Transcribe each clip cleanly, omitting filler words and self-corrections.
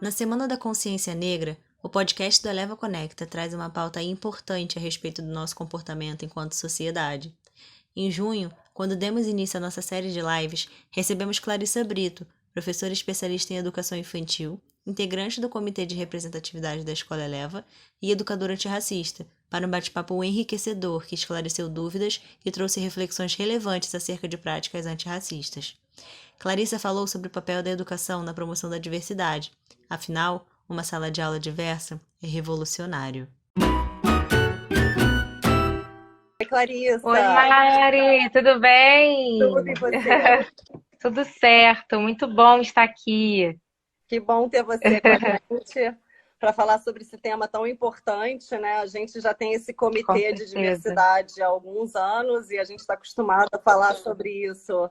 Na Semana da Consciência Negra, o podcast do Eleva Conecta traz uma pauta importante a respeito do nosso comportamento enquanto sociedade. Em junho, quando demos início à nossa série de lives, recebemos Clarissa Brito, professora especialista em educação infantil, integrante do Comitê de Representatividade da Escola Eleva e educadora antirracista, para um bate-papo enriquecedor que esclareceu dúvidas e trouxe reflexões relevantes acerca de práticas antirracistas. Clarissa falou sobre o papel da educação na promoção da diversidade. Afinal, uma sala de aula diversa é revolucionário. Oi, Clarissa. Oi, Mari, tudo bem? Tudo e você? Tudo certo, muito bom estar aqui. Que bom ter você com a gente para falar sobre esse tema tão importante, né? A gente já tem esse comitê de diversidade há alguns anos e a gente está acostumado a falar sobre isso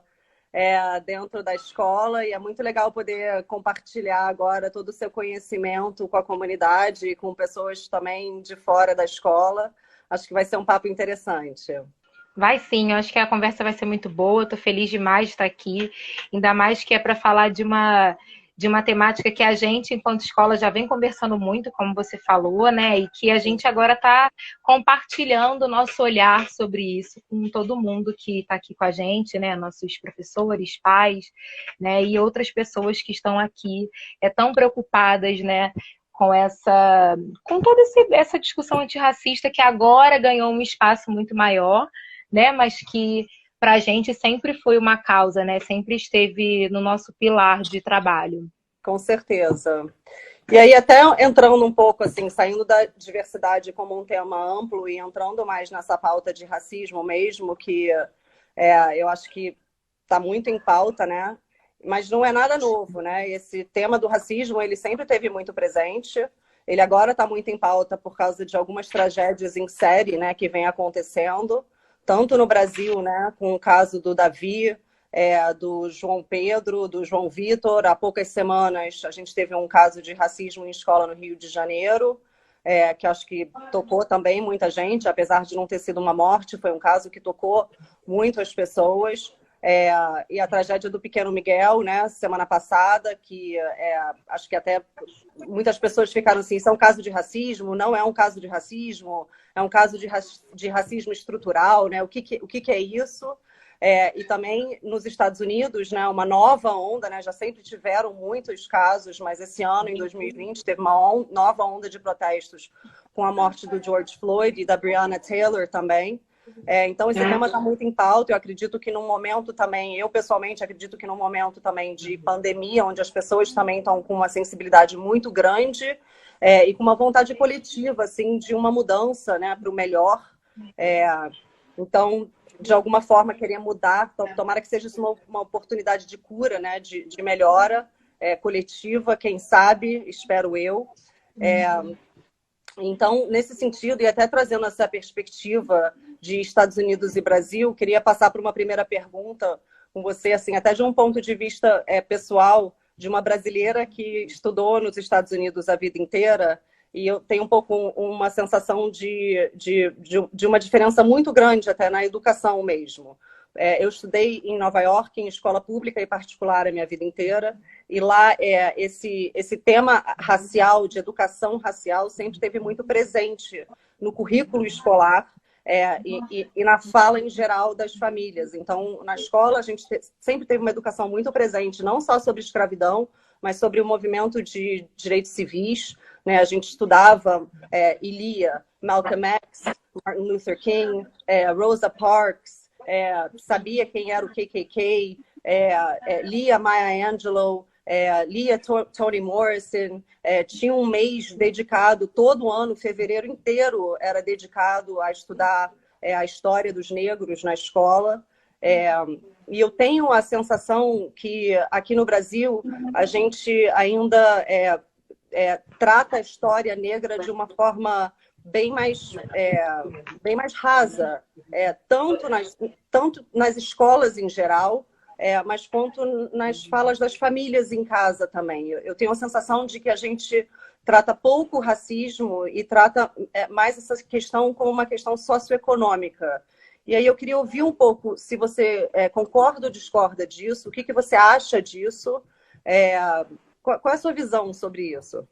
dentro da escola, e é muito legal poder compartilhar agora todo o seu conhecimento com a comunidade e com pessoas também de fora da escola. Acho que vai ser um papo interessante. Vai sim, eu acho que a conversa vai ser muito boa, estou feliz demais de estar aqui, ainda mais que é para falar de uma temática que a gente, enquanto escola, já vem conversando muito, como você falou, né? E que a gente agora está compartilhando o nosso olhar sobre isso com todo mundo que está aqui com a gente, né? Nossos professores, pais, né? E outras pessoas que estão aqui tão preocupadas, né? Com toda essa discussão antirracista que agora ganhou um espaço muito maior, né? Mas que para a gente sempre foi uma causa, né? Sempre esteve no nosso pilar de trabalho. Com certeza. E aí, até entrando um pouco, assim, saindo da diversidade como um tema amplo e entrando mais nessa pauta de racismo mesmo, que eu acho que está muito em pauta, né? Mas não é nada novo, né? Esse tema do racismo, ele sempre teve muito presente. Ele agora está muito em pauta por causa de algumas tragédias em série, né, que vem acontecendo, tanto no Brasil, né, com o caso do Davi, do João Pedro, do João Vitor. Há poucas semanas a gente teve um caso de racismo em escola no Rio de Janeiro, que acho que tocou também muita gente, apesar de não ter sido uma morte, foi um caso que tocou muitas pessoas. E a tragédia do pequeno Miguel, né, semana passada, que acho que até muitas pessoas ficaram assim, isso é um caso de racismo? Não é um caso de racismo, é um caso de racismo estrutural, né? O que é isso? E também nos Estados Unidos, né, uma nova onda, né, já sempre tiveram muitos casos, mas esse ano, em 2020, teve uma nova onda de protestos com a morte do George Floyd e da Breonna Taylor também. Então, esse tema está muito em pauta. Eu acredito que num momento também, eu pessoalmente acredito que num momento também de pandemia, onde as pessoas também estão com uma sensibilidade muito grande e com uma vontade coletiva, assim, de uma mudança, né, para o melhor. Então, de alguma forma, querer mudar. Tomara que seja uma oportunidade de cura, né, de melhora coletiva, quem sabe, espero eu. Então, nesse sentido, e até trazendo essa perspectiva de Estados Unidos e Brasil, queria passar por uma primeira pergunta com você, assim, até de um ponto de vista pessoal, de uma brasileira que estudou nos Estados Unidos a vida inteira, e eu tenho um pouco uma sensação de uma diferença muito grande até na educação mesmo. Eu estudei em Nova York, em escola pública e particular a minha vida inteira, e lá esse tema racial, de educação racial, sempre esteve muito presente no currículo escolar e na fala em geral das famílias. Então, na escola, a gente sempre teve uma educação muito presente, não só sobre escravidão, mas sobre o movimento de direitos civis, né? A gente estudava e lia Malcolm X, Martin Luther King, Rosa Parks, sabia quem era o KKK, lia Maya Angelou, lia Toni Morrison, tinha um mês dedicado, todo ano, fevereiro inteiro, era dedicado a estudar a história dos negros na escola. E eu tenho a sensação que aqui no Brasil a gente ainda trata a história negra de uma forma bem mais rasa, tanto nas escolas em geral, mas quanto nas falas das famílias em casa também. Eu tenho a sensação de que a gente trata pouco o racismo e trata mais essa questão como uma questão socioeconômica. E aí eu queria ouvir um pouco se você concorda ou discorda disso, o que você acha disso, Qual é a sua visão sobre isso?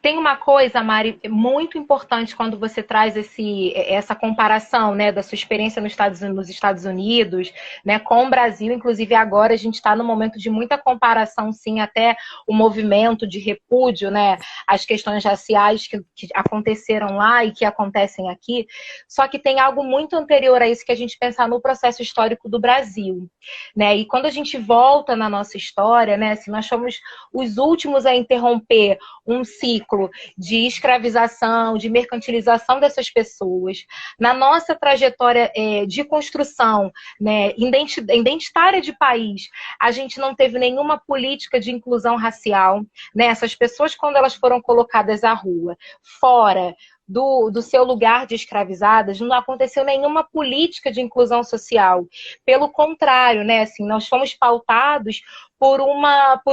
Tem uma coisa, Mari, muito importante quando você traz essa comparação, né, da sua experiência nos Estados Unidos, né, com o Brasil. Inclusive, agora a gente está num momento de muita comparação, sim, até o movimento de repúdio, né, às questões raciais que aconteceram lá e que acontecem aqui. Só que tem algo muito anterior a isso, que a gente pensar no processo histórico do Brasil, né? E quando a gente volta na nossa história, né, assim, nós fomos os últimos a interromper um ciclo de escravização, de mercantilização dessas pessoas. Na nossa trajetória de construção, né, identitária de país, a gente não teve nenhuma política de inclusão racial, né? Essas pessoas, quando elas foram colocadas à rua, fora do seu lugar de escravizadas, não aconteceu nenhuma política de inclusão social. Pelo contrário, né, assim, nós fomos pautados por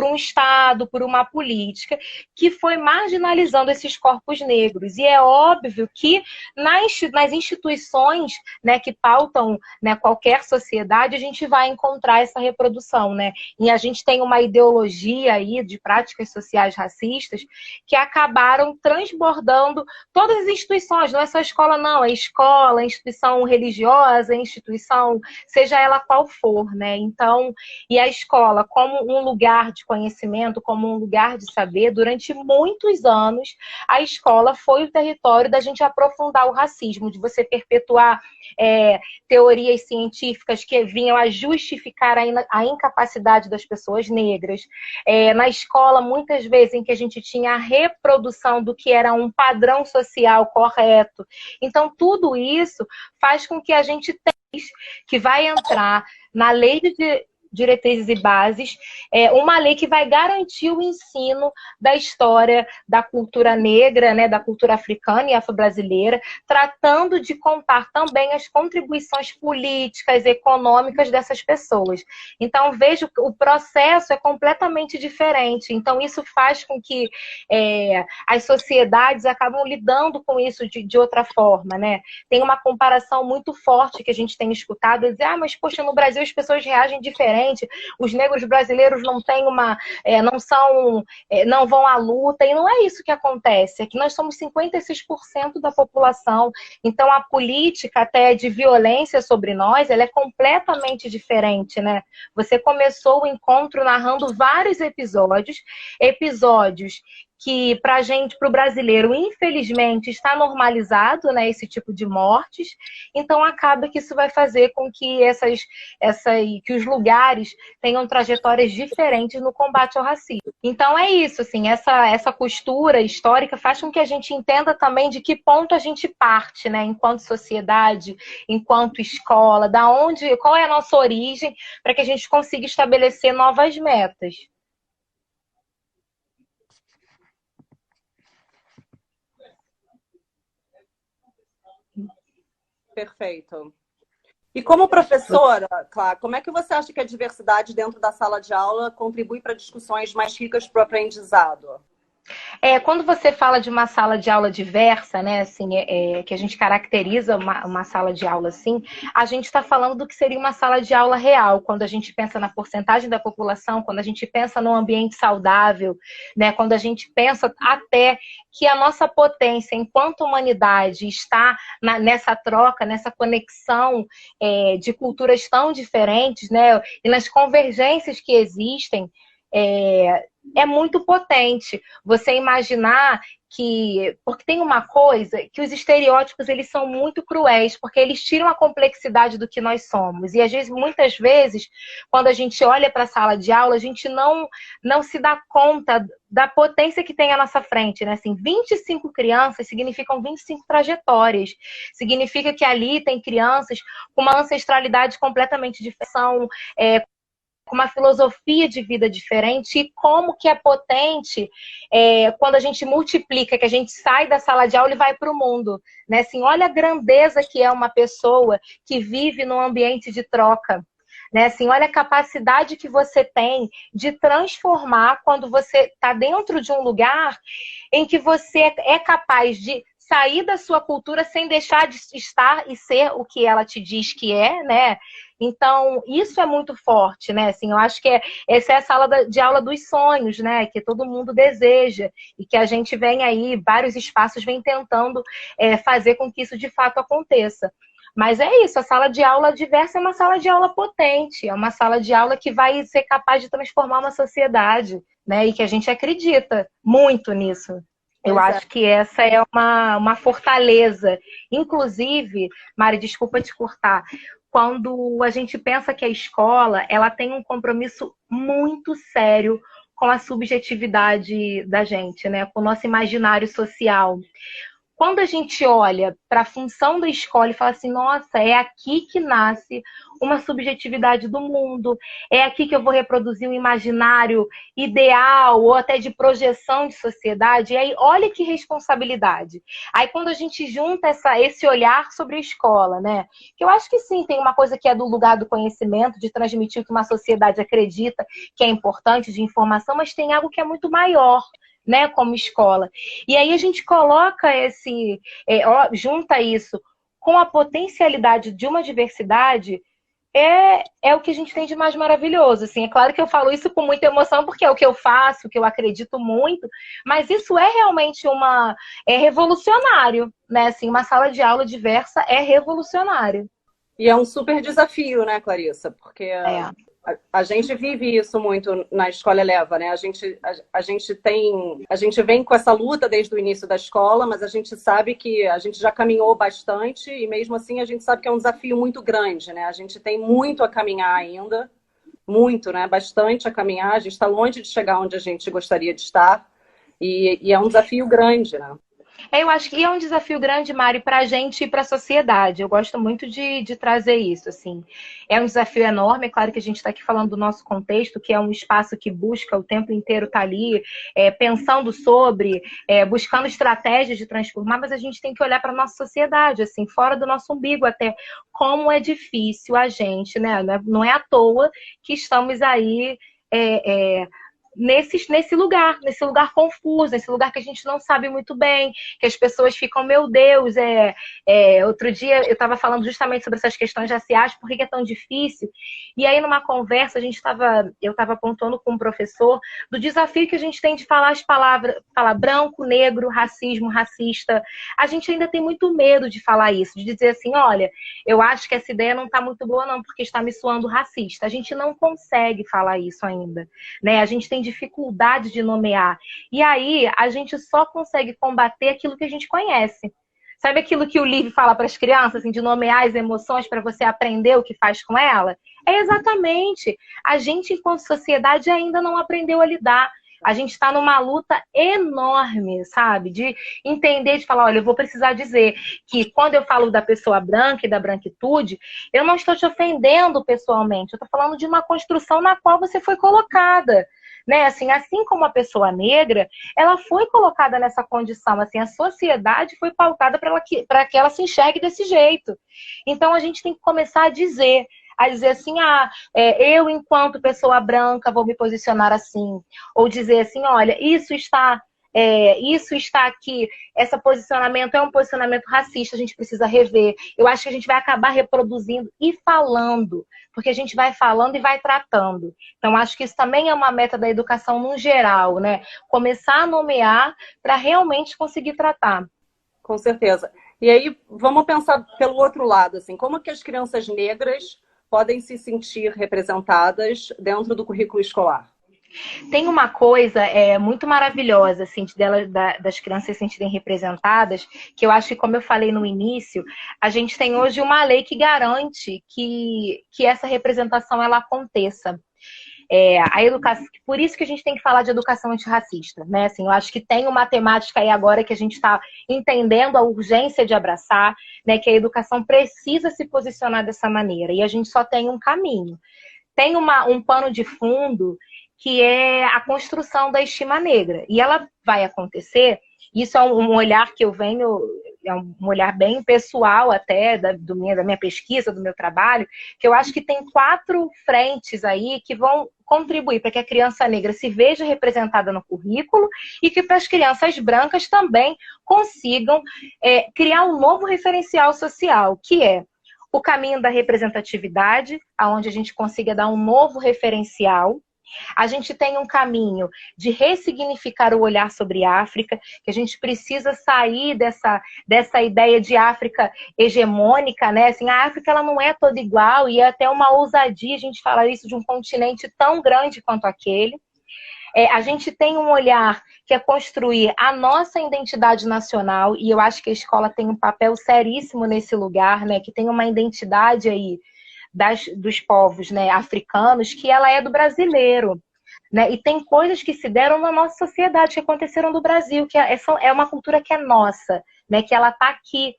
um Estado, por uma política que foi marginalizando esses corpos negros. E é óbvio que nas instituições, né, que pautam, né, qualquer sociedade, a gente vai encontrar essa reprodução, né? E a gente tem uma ideologia aí de práticas sociais racistas que acabaram transbordando todas as instituições. Não é só a escola, não. É escola, instituição religiosa, instituição, seja ela qual for, né? Então, e a escola, como um lugar de conhecimento, como um lugar de saber, durante muitos anos, a escola foi o território da gente aprofundar o racismo, de você perpetuar teorias científicas que vinham a justificar a incapacidade das pessoas negras. Na escola, muitas vezes, em que a gente tinha a reprodução do que era um padrão social correto. Então, tudo isso faz com que a gente tenha, que vai entrar na lei de diretrizes e bases, uma lei que vai garantir o ensino da história da cultura negra, né, da cultura africana e afro-brasileira, tratando de contar também as contribuições políticas, econômicas dessas pessoas. Então, vejo que o processo é completamente diferente. Então, isso faz com que as sociedades acabam lidando com isso de outra forma, né? Tem uma comparação muito forte que a gente tem escutado, dizer, mas, poxa, no Brasil as pessoas reagem diferente, os negros brasileiros não têm não vão à luta, e não é isso que acontece, é que nós somos 56% da população, então a política até de violência sobre nós, ela é completamente diferente, né? Você começou o encontro narrando vários episódios que para o brasileiro, infelizmente, está normalizado, né, esse tipo de mortes. Então acaba que isso vai fazer com que que os lugares tenham trajetórias diferentes no combate ao racismo. Então é isso, assim, essa costura histórica faz com que a gente entenda também de que ponto a gente parte, né, enquanto sociedade, enquanto escola, qual é a nossa origem, para que a gente consiga estabelecer novas metas. Perfeito. E como professora, Clara, como é que você acha que a diversidade dentro da sala de aula contribui para discussões mais ricas para o aprendizado? Quando você fala de uma sala de aula diversa, né, assim, que a gente caracteriza uma sala de aula assim, a gente está falando do que seria uma sala de aula real, quando a gente pensa na porcentagem da população, quando a gente pensa num ambiente saudável, né, quando a gente pensa até que a nossa potência enquanto humanidade está nessa troca, nessa conexão de culturas tão diferentes, né, e nas convergências que existem, é muito potente você imaginar porque tem uma coisa, que os estereótipos eles são muito cruéis, porque eles tiram a complexidade do que nós somos, e às vezes, muitas vezes, quando a gente olha para a sala de aula, a gente não se dá conta da potência que tem à nossa frente, né? Assim, 25 crianças significam 25 trajetórias, significa que ali tem crianças com uma ancestralidade completamente diferente, com uma filosofia de vida diferente, e como que é potente quando a gente multiplica, que a gente sai da sala de aula e vai para o mundo, né? Assim, olha a grandeza que é uma pessoa que vive num ambiente de troca, né? Assim, olha a capacidade que você tem de transformar quando você está dentro de um lugar em que você é capaz de sair da sua cultura sem deixar de estar e ser o que ela te diz que é, né? Então, isso é muito forte, né? Assim, eu acho que essa é a sala de aula dos sonhos, né? Que todo mundo deseja e que a gente vem aí, vários espaços vem tentando fazer com que isso de fato aconteça. Mas é isso, a sala de aula diversa é uma sala de aula potente, é uma sala de aula que vai ser capaz de transformar uma sociedade, né? E que a gente acredita muito nisso. Eu acho que essa é uma fortaleza. Inclusive, Mari, desculpa te cortar, quando a gente pensa que a escola ela tem um compromisso muito sério com a subjetividade da gente, né? Com o nosso imaginário social. Quando a gente olha para a função da escola e fala assim, nossa, é aqui que nasce uma subjetividade do mundo, é aqui que eu vou reproduzir um imaginário ideal ou até de projeção de sociedade, e aí olha que responsabilidade. Aí quando a gente junta esse olhar sobre a escola, né? Que eu acho que sim, tem uma coisa que é do lugar do conhecimento, de transmitir o que uma sociedade acredita que é importante, de informação, mas tem algo que é muito maior, né, como escola. E aí a gente coloca junta isso com a potencialidade de uma diversidade, é o que a gente tem de mais maravilhoso. Assim, é claro que eu falo isso com muita emoção, porque é o que eu faço, o que eu acredito muito, mas isso é realmente revolucionário, né? Assim, uma sala de aula diversa é revolucionário. E é um super desafio, né, Clarissa? Porque a gente vive isso muito na Escola Eleva, né? A gente vem com essa luta desde o início da escola, mas a gente sabe que a gente já caminhou bastante e mesmo assim a gente sabe que é um desafio muito grande, né? A gente tem muito a caminhar ainda, muito, né? Bastante a caminhar. A gente está longe de chegar onde a gente gostaria de estar e é um desafio grande, né? Eu acho que é um desafio grande, Mari, para a gente e para a sociedade. Eu gosto muito de trazer isso, assim. É um desafio enorme, é claro que a gente está aqui falando do nosso contexto, que é um espaço que busca o tempo inteiro estar ali, pensando sobre, buscando estratégias de transformar, mas a gente tem que olhar para a nossa sociedade, assim, fora do nosso umbigo até, como é difícil a gente, né? Não é à toa que estamos aí... nesse lugar confuso, nesse lugar que a gente não sabe muito bem, que as pessoas ficam, meu Deus, outro dia eu estava falando justamente sobre essas questões raciais, por que é tão difícil? E aí numa conversa eu estava apontando com um professor do desafio que a gente tem de falar as palavras, falar branco, negro, racismo, racista. A gente ainda tem muito medo de falar isso, de dizer assim, olha, eu acho que essa ideia não está muito boa não, porque está me soando racista. A gente não consegue falar isso ainda, né? A gente tem dificuldade de nomear. E aí, a gente só consegue combater aquilo que a gente conhece. Sabe aquilo que o Livre fala para as crianças, assim, de nomear as emoções para você aprender o que faz com ela? É exatamente. A gente, enquanto sociedade, ainda não aprendeu a lidar. A gente está numa luta enorme, sabe? De entender, de falar, olha, eu vou precisar dizer que quando eu falo da pessoa branca e da branquitude, eu não estou te ofendendo pessoalmente. Eu estou falando de uma construção na qual você foi colocada. Né? Assim como a pessoa negra, ela foi colocada nessa condição, assim, a sociedade foi pautada para que ela se enxergue desse jeito. Então, a gente tem que começar a dizer assim, eu, enquanto pessoa branca, vou me posicionar assim. Ou dizer assim, olha, isso está aqui, esse posicionamento é um posicionamento racista, a gente precisa rever. Eu acho que a gente vai acabar reproduzindo e falando, porque a gente vai falando e vai tratando. Então, acho que isso também é uma meta da educação no geral, né? Começar a nomear para realmente conseguir tratar. Com certeza. E aí, vamos pensar pelo outro lado, assim, como que as crianças negras podem se sentir representadas dentro do currículo escolar? Tem uma coisa muito maravilhosa assim, das crianças se sentirem representadas, que eu acho que, como eu falei no início, a gente tem hoje uma lei que garante que essa representação ela aconteça. A educação, por isso que a gente tem que falar de educação antirracista, né? Assim, eu acho que tem uma temática aí agora que a gente está entendendo a urgência de abraçar, né? Que a educação precisa se posicionar dessa maneira, e a gente só tem um caminho. Tem um pano de fundo que é a construção da estima negra, e ela vai acontecer. Isso é um olhar que eu venho, é um olhar bem pessoal até da minha pesquisa, do meu trabalho, que eu acho que tem 4 frentes aí que vão contribuir para que a criança negra se veja representada no currículo e que para as crianças brancas também consigam criar um novo referencial social, que é o caminho da representatividade, aonde a gente consiga dar um novo referencial. A gente tem um caminho de ressignificar o olhar sobre a África, que a gente precisa sair dessa ideia de África hegemônica, né? Assim, a África ela não é toda igual e é até uma ousadia a gente falar isso de um continente tão grande quanto aquele. A gente tem um olhar que é construir a nossa identidade nacional, e eu acho que a escola tem um papel seríssimo nesse lugar, né? Que tem uma identidade aí dos povos, né, africanos, que ela é do brasileiro. Né? E tem coisas que se deram na nossa sociedade, que aconteceram no Brasil, que é uma cultura que é nossa, né? Que ela está aqui.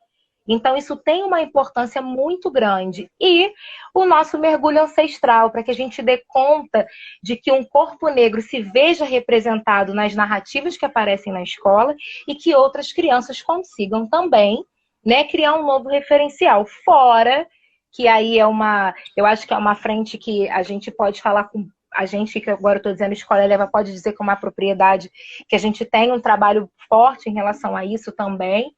Então, isso tem uma importância muito grande. E o nosso mergulho ancestral, para que a gente dê conta de que um corpo negro se veja representado nas narrativas que aparecem na escola e que outras crianças consigam também, né, criar um novo referencial. Fora que aí eu acho que é uma frente que a gente pode falar com a gente, que agora eu estou dizendo Escola Eleva, pode dizer com uma propriedade que a gente tem um trabalho forte em relação a isso também,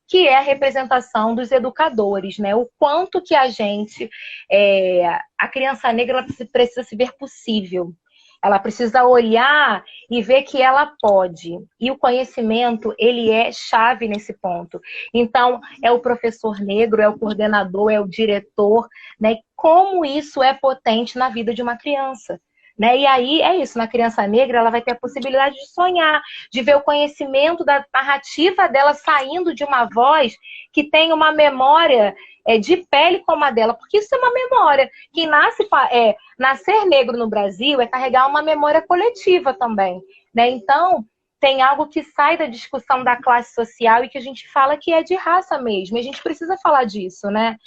que é a representação dos educadores, né? O quanto que a gente, a criança negra, ela precisa se ver possível. Ela precisa olhar e ver que ela pode. E o conhecimento, ele é chave nesse ponto. Então, é o professor negro, é o coordenador, é o diretor, né? Como isso é potente na vida de uma criança. Né? E aí é isso, na criança negra ela vai ter a possibilidade de sonhar, de ver o conhecimento da narrativa dela saindo de uma voz que tem uma memória de pele como a dela, porque isso é uma memória. Quem nascer negro no Brasil é carregar uma memória coletiva também. Né? Então, tem algo que sai da discussão da classe social e que a gente fala que é de raça mesmo. E a gente precisa falar disso, né?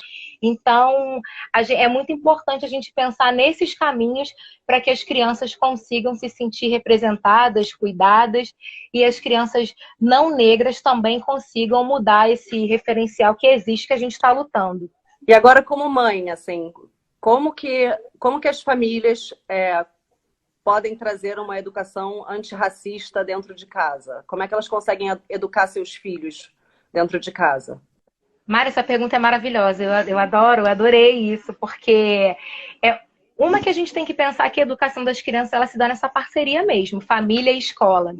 Então, é muito importante a gente pensar nesses caminhos para que as crianças consigam se sentir representadas, cuidadas, e as crianças não negras também consigam mudar esse referencial que existe, que a gente está lutando. E agora, como mãe, assim, como que as famílias podem trazer uma educação antirracista dentro de casa? Como é que elas conseguem educar seus filhos dentro de casa? Mari, essa pergunta é maravilhosa. Eu adorei isso, porque uma que a gente tem que pensar que a educação das crianças ela se dá nessa parceria mesmo, família e escola.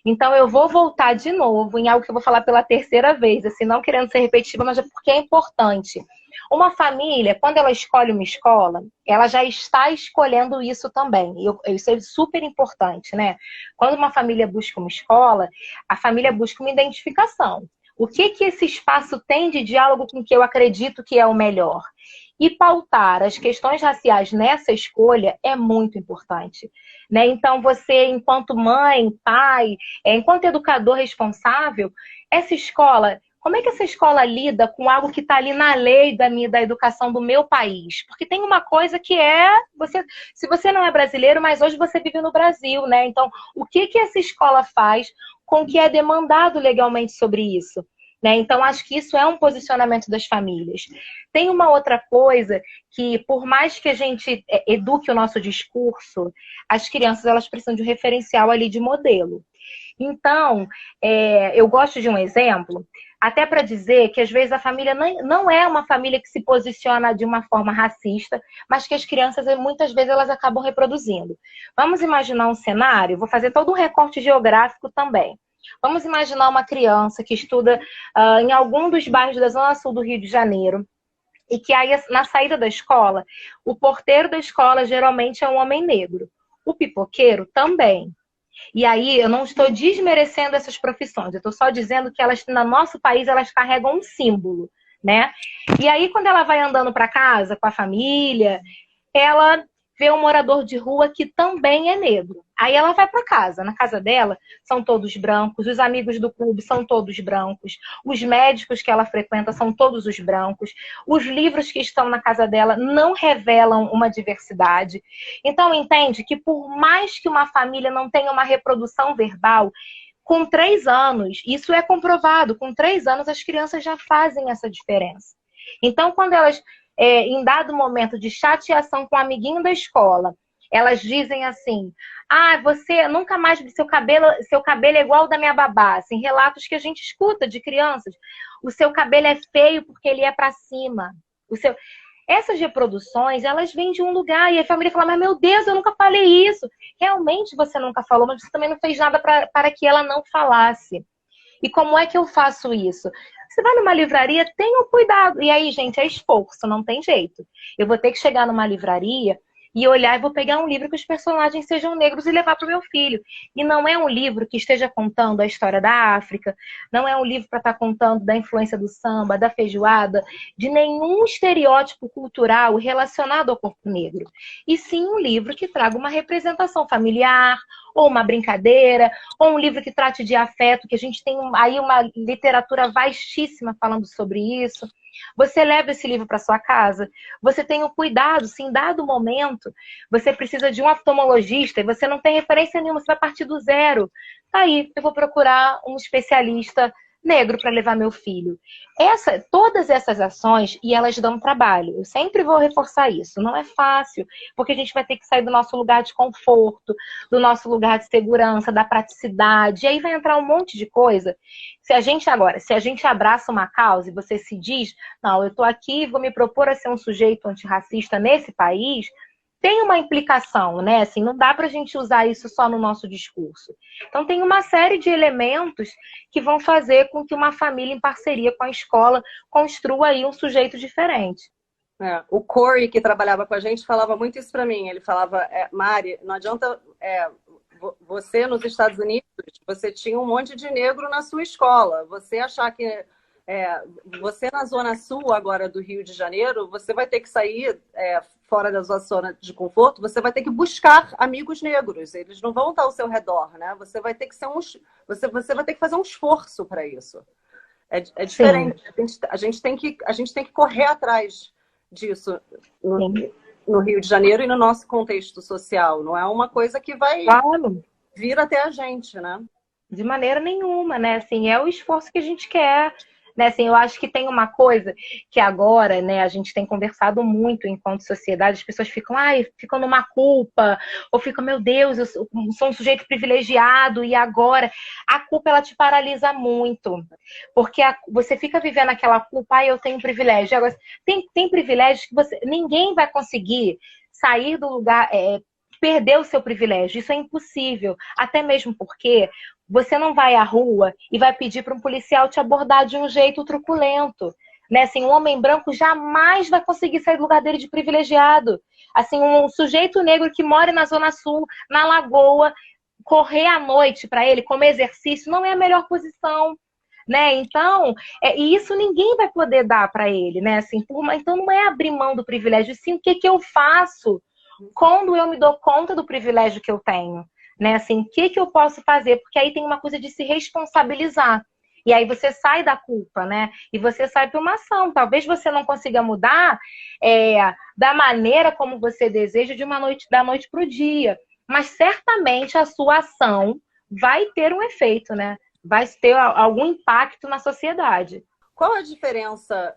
Então, eu vou voltar de novo em algo que eu vou falar pela terceira vez, assim, não querendo ser repetitiva, mas é porque é importante. Uma família, quando ela escolhe uma escola, ela já está escolhendo isso também. Isso é super importante, né? Quando uma família busca uma escola, a família busca uma identificação. O que esse espaço tem de diálogo com o que eu acredito que é o melhor? E pautar as questões raciais nessa escolha é muito importante. Né? Então, você, enquanto mãe, pai, enquanto educador responsável, essa escola, como é que essa escola lida com algo que está ali na lei da educação do meu país? Porque tem uma coisa que se você não é brasileiro, mas hoje você vive no Brasil, né? Então, o que essa escola faz com o que é demandado legalmente sobre isso? Né? Então, acho que isso é um posicionamento das famílias. Tem uma outra coisa que, por mais que a gente eduque o nosso discurso, as crianças elas precisam de um referencial ali de modelo. Então, eu gosto de um exemplo, até para dizer que às vezes a família não é uma família que se posiciona de uma forma racista, mas que as crianças muitas vezes elas acabam reproduzindo. Vamos imaginar um cenário, vou fazer todo um recorte geográfico também. Vamos imaginar uma criança que estuda em algum dos bairros da Zona Sul do Rio de Janeiro e que aí, na saída da escola, o porteiro da escola geralmente é um homem negro. O pipoqueiro também. E aí, eu não estou desmerecendo essas profissões, eu estou só dizendo que elas, no nosso país, elas carregam um símbolo, né? E aí, quando ela vai andando para casa com a família, ela vê um morador de rua que também é negro. Aí ela vai para casa. Na casa dela são todos brancos, os amigos do clube são todos brancos, os médicos que ela frequenta são todos os brancos, os livros que estão na casa dela não revelam uma diversidade. Então, entende que por mais que uma família não tenha uma reprodução verbal, com 3 anos, isso é comprovado, com 3 anos as crianças já fazem essa diferença. Então, quando elas em dado momento de chateação com o amiguinho da escola, elas dizem assim: você nunca mais, seu cabelo é igual ao da minha babá. Assim, relatos que a gente escuta de crianças. O seu cabelo é feio porque ele é para cima. O seu... Essas reproduções, elas vêm de um lugar, e a família fala, mas meu Deus, eu nunca falei isso. Realmente você nunca falou, mas você também não fez nada para que ela não falasse. E como é que eu faço isso? Você vai numa livraria, tenha um cuidado. E aí, gente, é esforço, não tem jeito. Eu vou ter que chegar numa livraria e olhar e vou pegar um livro que os personagens sejam negros e levar para o meu filho. E não é um livro que esteja contando a história da África, não é um livro para estar contando da influência do samba, da feijoada, de nenhum estereótipo cultural relacionado ao corpo negro. E sim um livro que traga uma representação familiar, ou uma brincadeira, ou um livro que trate de afeto, que a gente tem aí uma literatura vastíssima falando sobre isso. Você leva esse livro para sua casa, você tem o cuidado, se em dado momento você precisa de um oftalmologista e você não tem referência nenhuma, você vai partir do zero. Tá aí, eu vou procurar um especialista negro para levar meu filho. Todas essas ações, e elas dão trabalho. Eu sempre vou reforçar isso. Não é fácil, porque a gente vai ter que sair do nosso lugar de conforto, do nosso lugar de segurança, da praticidade. E aí vai entrar um monte de coisa. Se a gente abraça uma causa e você se diz, não, eu estou aqui, vou me propor a ser um sujeito antirracista nesse país, tem uma implicação, né? Assim, não dá para a gente usar isso só no nosso discurso. Então, tem uma série de elementos que vão fazer com que uma família, em parceria com a escola, construa aí um sujeito diferente. O Corey, que trabalhava com a gente, falava muito isso para mim. Ele falava, Mari, não adianta... você, nos Estados Unidos, você tinha um monte de negro na sua escola. Você achar que... você na Zona Sul agora do Rio de Janeiro, você vai ter que sair fora da sua zona de conforto, você vai ter que buscar amigos negros, eles não vão estar ao seu redor, né? Você vai ter que você vai ter que fazer um esforço para isso. É diferente. A gente tem que correr atrás disso no Rio de Janeiro e no nosso contexto social. Não é uma coisa que vai vir até a gente, né? De maneira nenhuma, né? Assim, é o esforço que a gente quer. Né, assim, eu acho que tem uma coisa que agora, né, a gente tem conversado muito enquanto sociedade, as pessoas ficam numa culpa, ou ficam, meu Deus, eu sou um sujeito privilegiado, e agora a culpa, ela te paralisa muito, porque você fica vivendo aquela culpa, eu tenho privilégio. Agora, tem privilégios que ninguém vai conseguir sair do lugar, perder o seu privilégio, isso é impossível, até mesmo porque você não vai à rua e vai pedir para um policial te abordar de um jeito truculento, né? Assim, um homem branco jamais vai conseguir sair do lugar dele de privilegiado. Assim, um sujeito negro que mora na Zona Sul, na Lagoa, correr à noite para ele como exercício não é a melhor posição, né? Então, e isso ninguém vai poder dar para ele, né? Assim, então não é abrir mão do privilégio, sim o que eu faço quando eu me dou conta do privilégio que eu tenho. Né? Assim, o que eu posso fazer? Porque aí tem uma coisa de se responsabilizar. E aí você sai da culpa, né? E você sai para uma ação. Talvez você não consiga mudar da maneira como você deseja da noite para o dia. Mas certamente a sua ação vai ter um efeito, né? Vai ter algum impacto na sociedade. Qual a diferença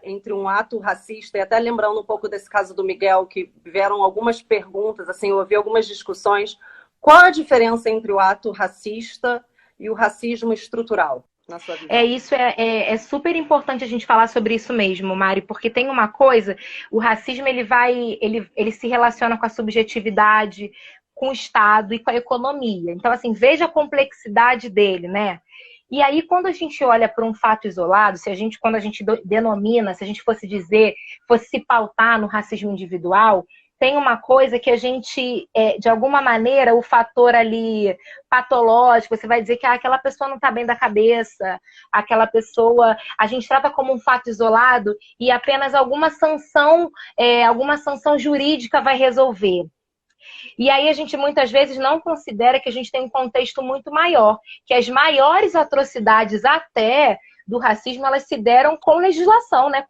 entre um ato racista, e até lembrando um pouco desse caso do Miguel, que vieram algumas perguntas, assim, eu ouvi algumas discussões. Qual a diferença entre o ato racista e o racismo estrutural, na sua visão? Isso é super importante a gente falar sobre isso mesmo, Mari, porque tem uma coisa, o racismo ele se relaciona com a subjetividade, com o Estado e com a economia. Então, assim, veja a complexidade dele, né? E aí, quando a gente olha para um fato isolado, quando a gente denomina, se a gente fosse se pautar no racismo individual, tem uma coisa que a gente, de alguma maneira, o fator ali patológico, você vai dizer que aquela pessoa não está bem da cabeça, aquela pessoa, a gente trata como um fato isolado e apenas alguma sanção jurídica vai resolver. E aí a gente muitas vezes não considera que a gente tem um contexto muito maior, que as maiores atrocidades até do racismo, elas se deram com legislação, né?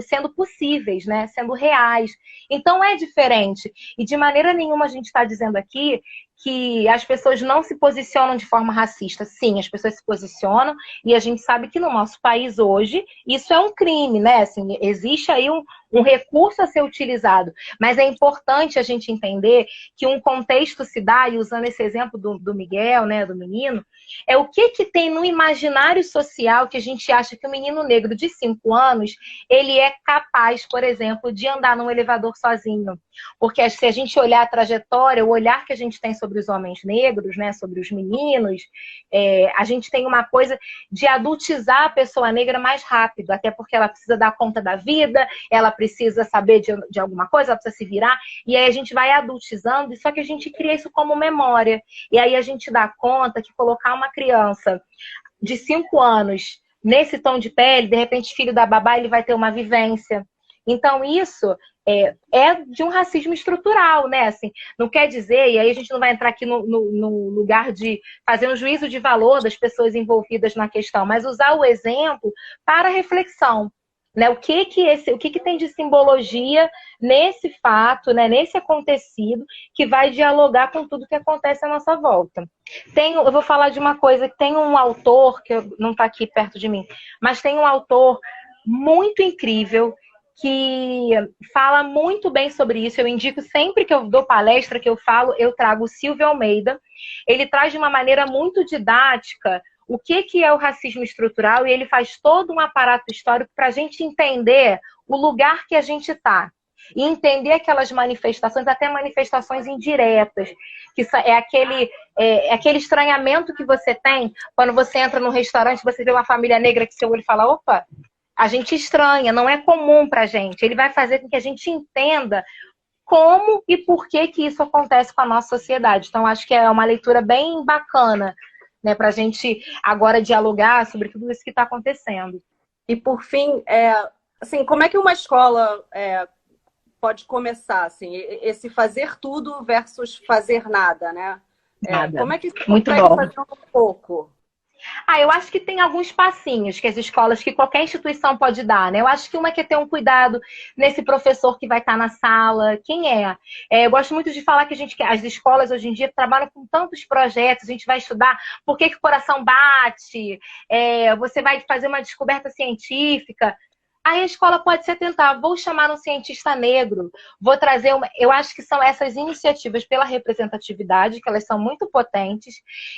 Sendo possíveis, né? Sendo reais. Então é diferente. E de maneira nenhuma a gente está dizendo aqui que as pessoas não se posicionam de forma racista. Sim, as pessoas se posicionam e a gente sabe que no nosso país hoje isso é um crime, né? Assim, existe aí um recurso a ser utilizado, mas é importante a gente entender que um contexto se dá, e usando esse exemplo do Miguel, né, do menino, é o que tem no imaginário social que a gente acha que o menino negro de 5 anos, ele é capaz, por exemplo, de andar num elevador sozinho. Porque se a gente olhar a trajetória, o olhar que a gente tem sobre os homens negros, né, sobre os meninos, a gente tem uma coisa de adultizar a pessoa negra mais rápido, até porque ela precisa dar conta da vida, ela precisa saber de alguma coisa, ela precisa se virar, e aí a gente vai adultizando, só que a gente cria isso como memória. E aí a gente dá conta que colocar uma criança de 5 anos nesse tom de pele, de repente filho da babá, ele vai ter uma vivência. Então isso é de um racismo estrutural, né? Assim, não quer dizer, e aí a gente não vai entrar aqui no lugar de fazer um juízo de valor das pessoas envolvidas na questão, mas usar o exemplo para reflexão. Né? O que tem de simbologia nesse fato, né? Nesse acontecido, que vai dialogar com tudo que acontece à nossa volta. Eu vou falar de uma coisa, que tem um autor, que não está aqui perto de mim, mas tem um autor muito incrível, que fala muito bem sobre isso. Eu indico sempre que eu dou palestra, que eu falo, eu trago o Silvio Almeida. Ele traz de uma maneira muito didática o que é o racismo estrutural, e ele faz todo um aparato histórico para a gente entender o lugar que a gente está. E entender aquelas manifestações, até manifestações indiretas, que é aquele estranhamento que você tem quando você entra num restaurante, você vê uma família negra que seu olho fala, opa, a gente estranha, não é comum pra gente. Ele vai fazer com que a gente entenda como e por que isso acontece com a nossa sociedade. Então, acho que é uma leitura bem bacana, né, pra gente agora dialogar sobre tudo isso que está acontecendo. E, por fim, assim, como é que uma escola pode começar, assim, esse fazer tudo versus fazer nada, né? Nada. Como é que você Muito consegue bom. fazer um pouco? Eu acho que tem alguns passinhos que as escolas, que qualquer instituição pode dar, né? Eu acho que uma é ter um cuidado nesse professor que vai estar na sala, quem é? Eu gosto muito de falar que as escolas hoje em dia trabalham com tantos projetos, a gente vai estudar por que o coração bate, você vai fazer uma descoberta científica. Aí a escola pode se atentar, vou chamar um cientista negro, vou trazer Eu acho que são essas iniciativas pela representatividade, que elas são muito potentes,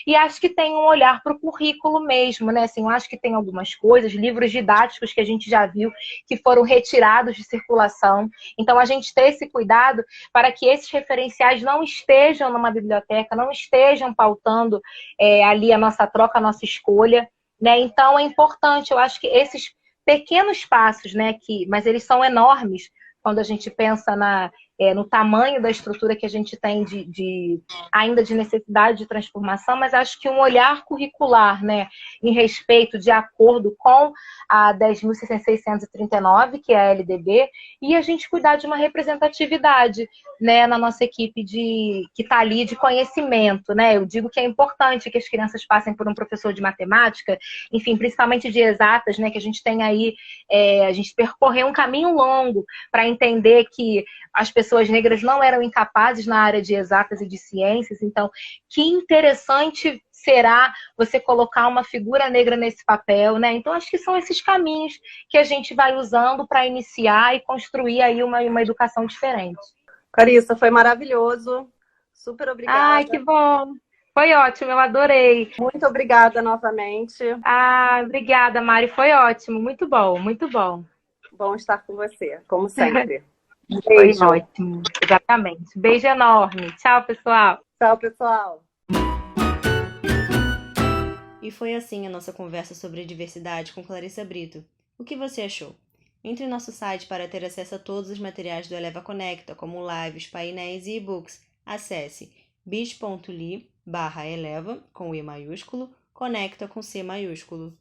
e acho que tem um olhar para o currículo mesmo, né? Assim, eu acho que tem algumas coisas, livros didáticos que a gente já viu que foram retirados de circulação. Então, a gente ter esse cuidado para que esses referenciais não estejam numa biblioteca, não estejam pautando ali a nossa troca, a nossa escolha, né? Então, é importante, eu acho que esses pequenos passos, né, mas eles são enormes quando a gente pensa no tamanho da estrutura que a gente tem ainda de necessidade de transformação, mas acho que um olhar curricular, né, em respeito, de acordo com a 10.639, que é a LDB, e a gente cuidar de uma representatividade, né, na nossa equipe que está ali de conhecimento, né? Eu digo que é importante que as crianças passem por um professor de matemática, enfim, principalmente de exatas, né, que a gente tem aí, a gente percorreu um caminho longo para entender que as pessoas negras não eram incapazes na área de exatas e de ciências. Então, que interessante será você colocar uma figura negra nesse papel, né? Então, acho que são esses caminhos que a gente vai usando para iniciar e construir aí uma educação diferente. Carissa, foi maravilhoso. Super obrigada. Ai, que bom. Foi ótimo, eu adorei. Muito obrigada novamente. Obrigada, Mari. Foi ótimo. Muito bom, muito bom. Bom estar com você, como sempre. Beijo. Foi ótimo, exatamente. Beijo enorme. Tchau, pessoal. Tchau, pessoal. E foi assim a nossa conversa sobre diversidade com Clarissa Brito. O que você achou? Entre em nosso site para ter acesso a todos os materiais do Eleva Conecta, como lives, painéis e e-books. Acesse bit.ly/eleva, com I maiúsculo, conecta com C maiúsculo.